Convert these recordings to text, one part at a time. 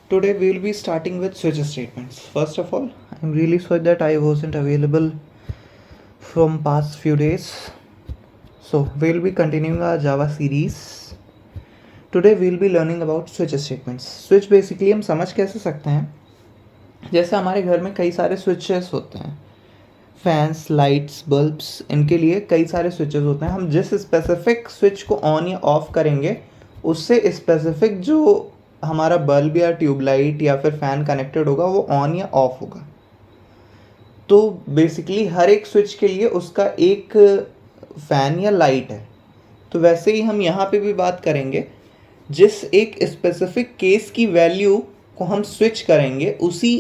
Today we will be starting with switch statements. First of all, I'm really sorry that I wasn't available from past few days. So we'll be continuing our Java series. Today we'll be learning about switch statements. Switch basically हम समझ कैसे सकते हैं, जैसे हमारे घर में कई सारे स्विचेस होते हैं, फैंस, लाइट्स, बल्ब्स, इनके लिए कई सारे स्विचेस होते हैं. हम जिस स्पेसिफिक स्विच को ऑन या ऑफ करेंगे उससे स्पेसिफिक जो हमारा बल्ब या ट्यूबलाइट या फिर फ़ैन कनेक्टेड होगा वो ऑन या ऑफ होगा. तो बेसिकली हर एक स्विच के लिए उसका एक फ़ैन या लाइट है. तो वैसे ही हम यहाँ पे भी बात करेंगे, जिस एक स्पेसिफिक केस की वैल्यू को हम स्विच करेंगे उसी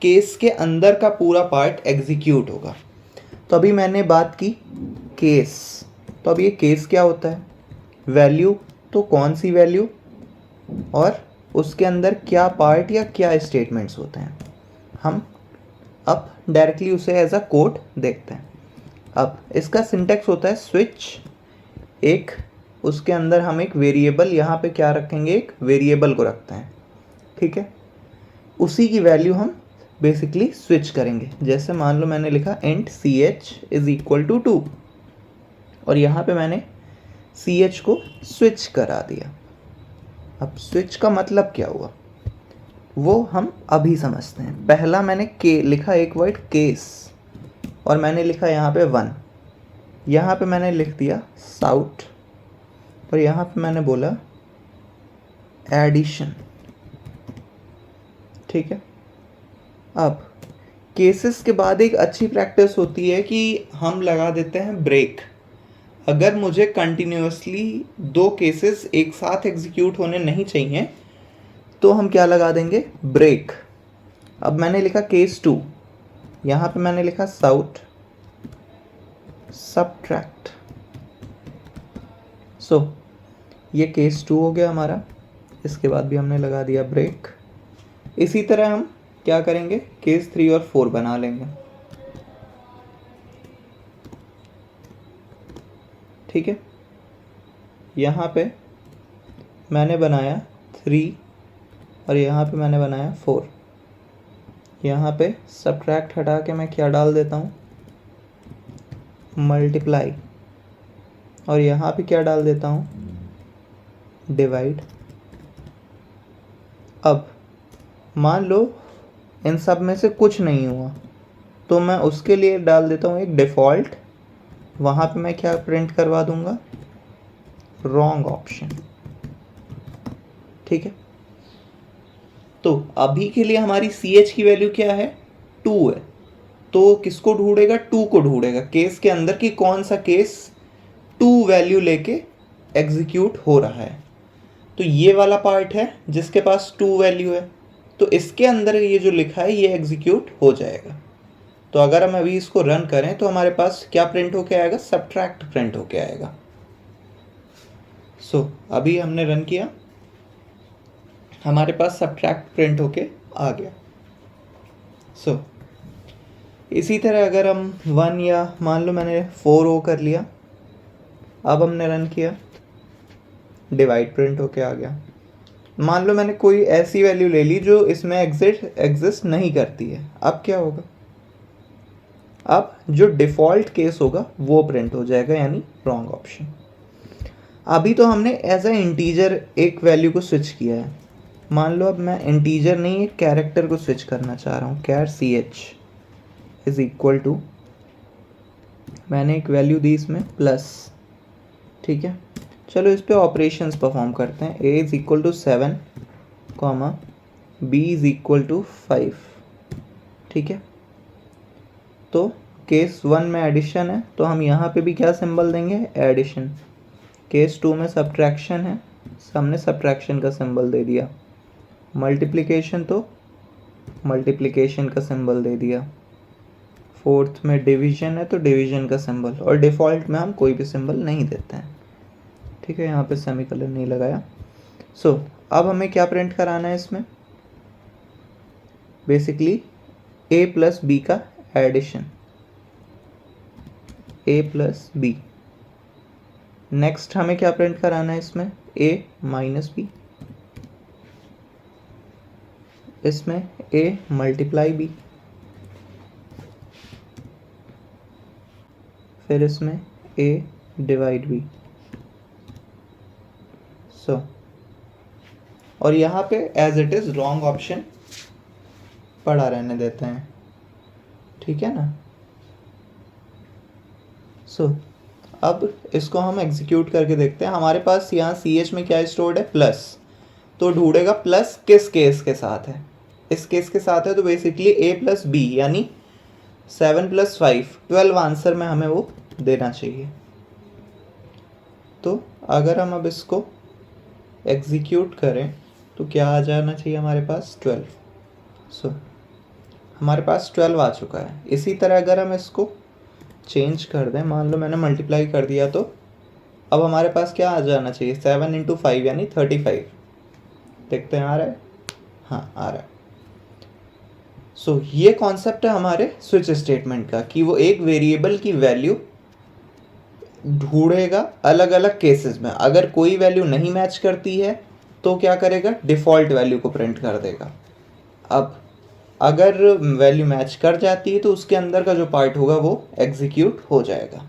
केस के अंदर का पूरा पार्ट एग्जीक्यूट होगा. तो अभी मैंने बात की केस. तो अब ये केस क्या होता है? वैल्यू. तो कौन सी वैल्यू और उसके अंदर क्या पार्ट या क्या स्टेटमेंट्स होते हैं, हम अब डायरेक्टली उसे एज अ कोड देखते हैं. अब इसका सिंटेक्स होता है स्विच एक, उसके अंदर हम एक वेरिएबल यहाँ पे क्या रखेंगे, एक वेरिएबल को रखते हैं. ठीक है, उसी की वैल्यू हम बेसिकली स्विच करेंगे. जैसे मान लो मैंने लिखा int C H is equal to 2 और यहाँ पे मैंने सी एच को स्विच करा दिया. अब स्विच का मतलब क्या हुआ वो हम अभी समझते हैं. पहला मैंने के लिखा एक वर्ड केस और मैंने लिखा यहाँ पे 1. यहाँ पे मैंने लिख दिया साउथ और यहाँ पे मैंने बोला एडिशन. ठीक है, अब केसेस के बाद एक अच्छी प्रैक्टिस होती है कि हम लगा देते हैं ब्रेक. अगर मुझे कंटिन्यूसली दो केसेस एक साथ एग्जीक्यूट होने नहीं चाहिए तो हम क्या लगा देंगे, ब्रेक. अब मैंने लिखा केस 2, यहाँ पे मैंने लिखा साउथ सबट्रैक्ट. सो ये केस 2 हो गया हमारा. इसके बाद भी हमने लगा दिया ब्रेक. इसी तरह हम क्या करेंगे, केस 3 और 4 बना लेंगे. ठीक है, यहाँ पे मैंने बनाया 3 और यहाँ पे मैंने बनाया 4. यहाँ पे सब्ट्रैक्ट हटा के मैं क्या डाल देता हूँ, मल्टीप्लाई. और यहाँ पे क्या डाल देता हूँ, डिवाइड. अब मान लो इन सब में से कुछ नहीं हुआ तो मैं उसके लिए डाल देता हूँ एक डिफ़ॉल्ट. वहाँ पे मैं क्या प्रिंट करवा दूँगा, रॉन्ग ऑप्शन. ठीक है, तो अभी के लिए हमारी सी एच की वैल्यू क्या है, 2 है. तो किसको ढूंढेगा, 2 को ढूंढेगा केस के अंदर कि कौन सा केस 2 वैल्यू लेके एग्जीक्यूट हो रहा है. तो ये वाला पार्ट है जिसके पास 2 वैल्यू है, तो इसके अंदर ये जो लिखा है ये एग्जीक्यूट हो जाएगा. तो अगर हम अभी इसको रन करें तो हमारे पास क्या प्रिंट होके आएगा, सब्ट्रैक्ट प्रिंट होके आएगा. सो अभी हमने रन किया, हमारे पास सब्ट्रैक्ट प्रिंट होके आ गया. सो इसी तरह अगर हम 1 या मान लो मैंने 4 ओ कर लिया, अब हमने रन किया, डिवाइड प्रिंट होके आ गया. मान लो मैंने कोई ऐसी वैल्यू ले ली जो इसमें एग्जिस्ट नहीं करती है, अब क्या होगा, अब जो डिफ़ॉल्ट केस होगा वो प्रिंट हो जाएगा, यानी रॉन्ग ऑप्शन. अभी तो हमने एज अ इंटीजर एक वैल्यू को स्विच किया है. मान लो अब मैं इंटीजर नहीं एक कैरेक्टर को स्विच करना चाह रहा हूँ, कैर C H is equal to, मैंने एक वैल्यू दी इसमें प्लस. ठीक है, चलो इस पे ऑपरेशंस परफॉर्म करते हैं. A is equal to 7 comma B is equal to 5. ठीक है, तो केस 1 में एडिशन है तो हम यहाँ पे भी क्या सिंबल देंगे, एडिशन. केस 2 में सब्ट्रैक्शन है, हमने सब्ट्रैक्शन का सिंबल दे दिया. मल्टीप्लिकेशन तो मल्टीप्लिकेशन का सिंबल दे दिया. फोर्थ में डिवीजन है तो डिवीजन का सिंबल, और डिफ़ॉल्ट में हम कोई भी सिंबल नहीं देते हैं. ठीक है, यहाँ पे सेमीकोलन नहीं लगाया. सो अब हमें क्या प्रिंट कराना है इसमें, बेसिकली ए प्लस बी का एडिशन, ए प्लस बी. नेक्स्ट हमें क्या प्रिंट कराना है इसमें, ए माइनस बी. इसमें a मल्टीप्लाई b, फिर इसमें a डिवाइड b। सो और यहाँ पे as it is wrong option पड़ा रहने देते हैं, ठीक है ना। सो अब इसको हम एग्जीक्यूट करके देखते हैं। हमारे पास यहाँ सी एच में क्या स्टोर्ड है, प्लस, तो ढूंढेगा प्लस किस केस के साथ है, इस केस के साथ है, तो बेसिकली a प्लस बी यानी 7 + 5 12 आंसर में हमें वो देना चाहिए। तो अगर हम अब इसको एग्जीक्यूट करें तो क्या आ जाना चाहिए हमारे पास, 12। सो हमारे पास 12 आ चुका है। इसी तरह अगर हम इसको चेंज कर दें, मान लो मैंने मल्टीप्लाई कर दिया, तो अब हमारे पास क्या आ जाना चाहिए, 7 × 5 यानी 35। देखते हैं आ रहा है, हाँ आ रहा है। सो ये कॉन्सेप्ट है हमारे स्विच स्टेटमेंट का कि वो एक वेरिएबल की वैल्यू ढूंढेगा अलग अलग केसेस में। अगर कोई वैल्यू नहीं मैच करती है तो क्या करेगा, डिफ़ॉल्ट वैल्यू को प्रिंट कर देगा। अब अगर वैल्यू मैच कर जाती है तो उसके अंदर का जो पार्ट होगा वो एग्जीक्यूट हो जाएगा।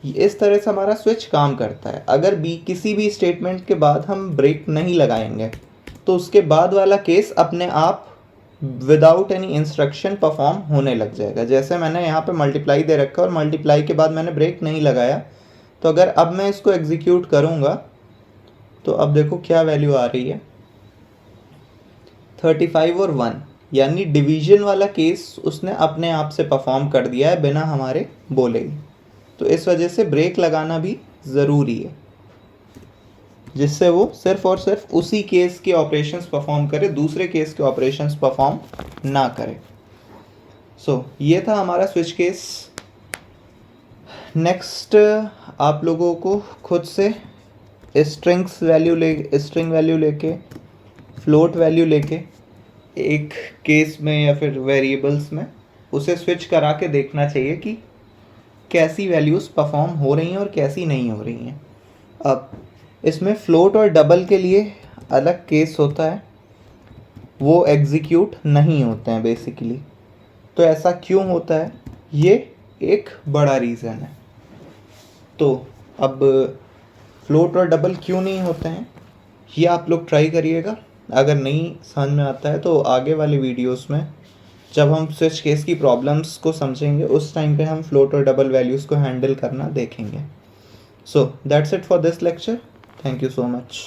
इस तरह से हमारा स्विच काम करता है। अगर किसी भी स्टेटमेंट के बाद हम ब्रेक नहीं लगाएंगे तो उसके बाद वाला केस अपने आप विदाउट एनी इंस्ट्रक्शन परफॉर्म होने लग जाएगा। जैसे मैंने यहाँ पे मल्टीप्लाई दे रखा है और मल्टीप्लाई के बाद मैंने ब्रेक नहीं लगाया, तो अगर अब मैं इसको एग्जीक्यूट करूँगा तो अब देखो क्या वैल्यू आ रही है, 35 और 1, यानी डिवीजन वाला केस उसने अपने आप से परफॉर्म कर दिया है बिना हमारे बोले। तो इस वजह से ब्रेक लगाना भी ज़रूरी है, जिससे वो सिर्फ और सिर्फ उसी केस के ऑपरेशंस परफॉर्म करे, दूसरे केस के ऑपरेशंस परफॉर्म ना करे। सो ये था हमारा स्विच केस। नेक्स्ट आप लोगों को खुद से स्ट्रिंग वैल्यू लेके फ्लोट वैल्यू लेके एक केस में या फिर वेरिएबल्स में उसे स्विच करा के देखना चाहिए कि कैसी वैल्यूज़ परफॉर्म हो रही हैं और कैसी नहीं हो रही हैं। अब इसमें फ्लोट और डबल के लिए अलग केस होता है, वो एग्जीक्यूट नहीं होते हैं बेसिकली। तो ऐसा क्यों होता है, ये एक बड़ा रीज़न है। तो अब फ्लोट और डबल क्यों नहीं होते हैं ये आप लोग ट्राई करिएगा। अगर नहीं समझ में आता है तो आगे वाले वीडियोस में जब हम स्विच केस की प्रॉब्लम्स को समझेंगे उस टाइम पे हम फ्लोट और डबल वैल्यूज़ को हैंडल करना देखेंगे। So that's it for this lecture. Thank you so much.